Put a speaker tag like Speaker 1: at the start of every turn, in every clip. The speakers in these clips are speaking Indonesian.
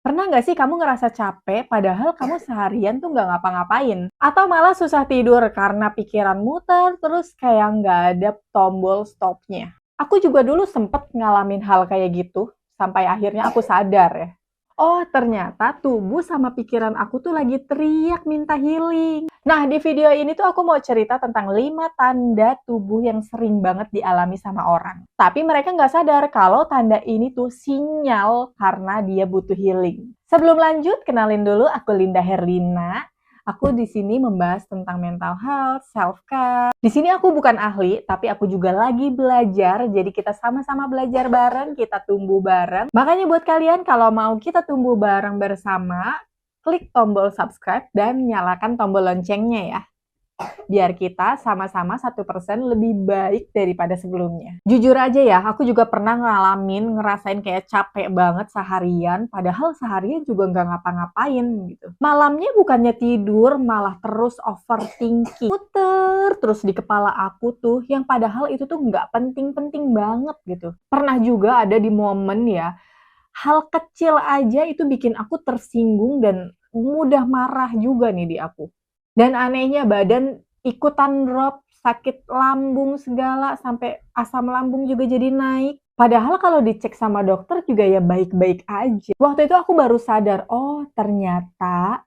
Speaker 1: Pernah nggak sih kamu ngerasa capek padahal kamu seharian tuh nggak ngapa-ngapain? Atau malah susah tidur karena pikiran muter terus kayak nggak ada tombol stopnya? Aku juga dulu sempet ngalamin hal kayak gitu, sampai akhirnya aku sadar ya. Oh, ternyata tubuh sama pikiran aku tuh lagi teriak minta healing. Nah, di video ini tuh aku mau cerita tentang 5 tanda tubuh yang sering banget dialami sama orang. Tapi mereka nggak sadar kalau tanda ini tuh sinyal karena dia butuh healing. Sebelum lanjut, kenalin dulu aku Linda Herlina. Aku di sini membahas tentang mental health, self-care. Di sini aku bukan ahli, tapi aku juga lagi belajar. Jadi kita sama-sama belajar bareng, kita tumbuh bareng. Makanya buat kalian kalau mau kita tumbuh bareng bersama, klik tombol subscribe dan nyalakan tombol loncengnya ya. Biar kita sama-sama 1% lebih baik daripada sebelumnya. Jujur aja ya, aku juga pernah ngerasain kayak capek banget seharian, padahal seharian juga nggak ngapa-ngapain gitu. Malamnya bukannya tidur, malah terus overthinking. Puter terus di kepala aku tuh, yang padahal itu tuh nggak penting-penting banget gitu. Pernah juga ada di momen ya, hal kecil aja itu bikin aku tersinggung dan mudah marah juga nih di aku. Dan anehnya badan ikutan drop, sakit lambung segala, sampai asam lambung juga jadi naik. Padahal kalau dicek sama dokter juga ya baik-baik aja. Waktu itu aku baru sadar, oh ternyata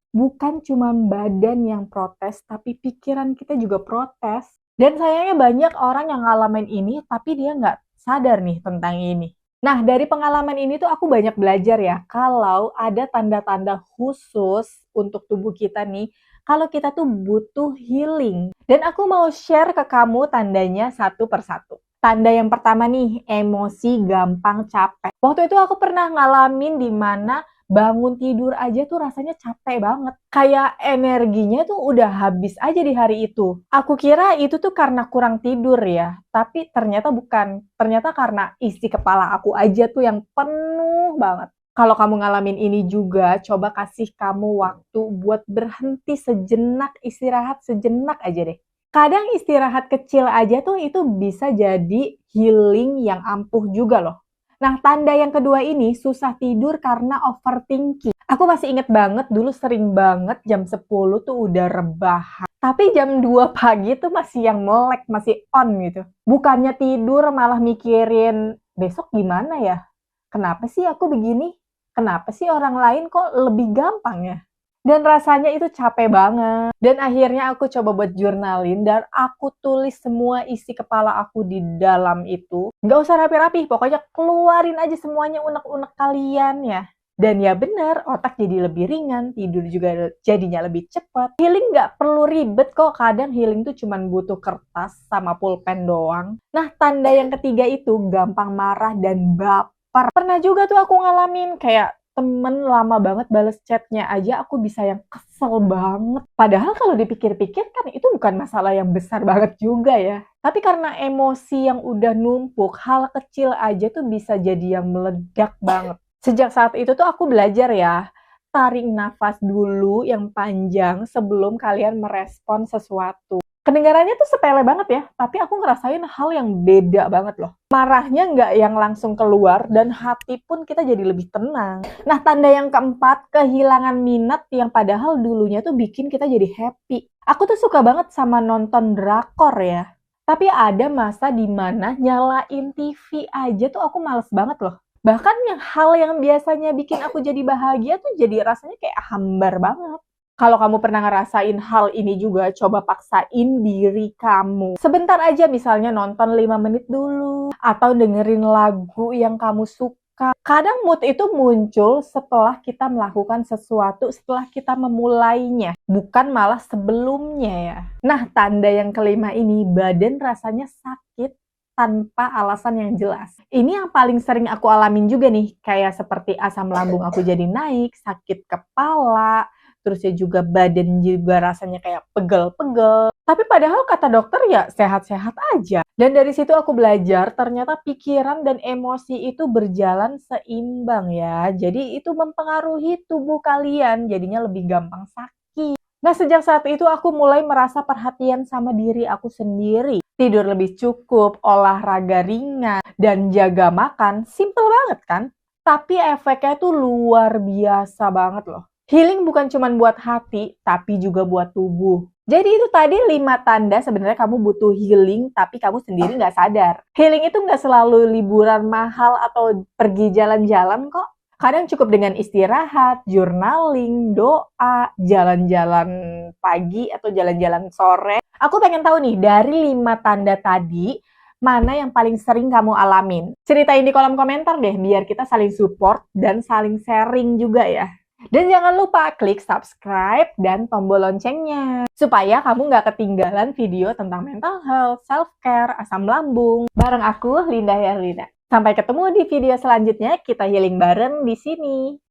Speaker 1: bukan cuma badan yang protes, tapi pikiran kita juga protes. Dan sayangnya banyak orang yang ngalamin ini, tapi dia nggak sadar nih tentang ini. Nah, dari pengalaman ini tuh aku banyak belajar ya, kalau ada tanda-tanda khusus untuk tubuh kita nih, kalau kita tuh butuh healing. Dan aku mau share ke kamu tandanya satu persatu. Tanda yang pertama nih, emosi gampang capek. Waktu itu aku pernah ngalamin di mana bangun tidur aja tuh rasanya capek banget. Kayak energinya tuh udah habis aja di hari itu. Aku kira itu tuh karena kurang tidur ya, tapi ternyata bukan. Ternyata karena isi kepala aku aja tuh yang penuh banget. Kalau kamu ngalamin ini juga, coba kasih kamu waktu buat berhenti sejenak, istirahat sejenak aja deh. Kadang istirahat kecil aja tuh itu bisa jadi healing yang ampuh juga loh. Nah, tanda yang kedua ini susah tidur karena overthinking. Aku masih inget banget dulu sering banget jam 10 tuh udah rebahan. Tapi jam 2 pagi tuh masih yang melek, masih on gitu. Bukannya tidur malah mikirin besok gimana ya? Kenapa sih aku begini? Kenapa sih orang lain kok lebih gampang ya? Dan rasanya itu capek banget. Dan akhirnya aku coba buat journaling dan aku tulis semua isi kepala aku di dalam itu. Nggak usah rapi-rapi, pokoknya keluarin aja semuanya unek-unek kalian ya. Dan ya bener, otak jadi lebih ringan, tidur juga jadinya lebih cepat. Healing nggak perlu ribet kok, kadang healing tuh cuma butuh kertas sama pulpen doang. Nah, tanda yang ketiga itu gampang marah dan baper. Pernah juga tuh aku ngalamin kayak temen lama banget bales chatnya aja aku bisa yang kesel banget. Padahal kalau dipikir-pikir kan itu bukan masalah yang besar banget juga ya. Tapi karena emosi yang udah numpuk, hal kecil aja tuh bisa jadi yang meledak banget. Sejak saat itu tuh aku belajar ya, tarik nafas dulu yang panjang sebelum kalian merespon sesuatu. Kedengarannya tuh sepele banget ya, tapi aku ngerasain hal yang beda banget loh. Marahnya nggak yang langsung keluar, dan hati pun kita jadi lebih tenang. Nah, tanda yang keempat, kehilangan minat yang padahal dulunya tuh bikin kita jadi happy. Aku tuh suka banget sama nonton drakor ya. Tapi ada masa dimana nyalain TV aja tuh aku males banget loh. Bahkan hal yang biasanya bikin aku jadi bahagia tuh jadi rasanya kayak hambar banget. Kalau kamu pernah ngerasain hal ini juga, coba paksain diri kamu. Sebentar aja misalnya nonton 5 menit dulu, atau dengerin lagu yang kamu suka. Kadang mood itu muncul setelah kita melakukan sesuatu, setelah kita memulainya. Bukan malah sebelumnya ya. Nah, tanda yang kelima ini, badan rasanya sakit tanpa alasan yang jelas. Ini yang paling sering aku alamin juga nih, kayak seperti asam lambung aku jadi naik, sakit kepala, terus ya juga badan juga rasanya kayak pegel-pegel. Tapi padahal kata dokter ya sehat-sehat aja. Dan dari situ aku belajar ternyata pikiran dan emosi itu berjalan seimbang ya. Jadi itu mempengaruhi tubuh kalian, jadinya lebih gampang sakit. Nah, sejak saat itu aku mulai merasa perhatian sama diri aku sendiri. Tidur lebih cukup, olahraga ringan, dan jaga makan. Simple banget kan? Tapi efeknya tuh luar biasa banget loh. Healing bukan cuma buat hati, tapi juga buat tubuh. Jadi itu tadi 5 tanda sebenarnya kamu butuh healing, tapi kamu sendiri nggak sadar. Healing itu nggak selalu liburan mahal atau pergi jalan-jalan kok. Kadang cukup dengan istirahat, journaling, doa, jalan-jalan pagi atau jalan-jalan sore. Aku pengen tahu nih, dari 5 tanda tadi, mana yang paling sering kamu alamin? Ceritain di kolom komentar deh, biar kita saling support dan saling sharing juga ya. Dan jangan lupa klik subscribe dan tombol loncengnya, supaya kamu nggak ketinggalan video tentang mental health, self-care, asam lambung, bareng aku, Linda Herlina. Sampai ketemu di video selanjutnya, kita healing bareng di sini.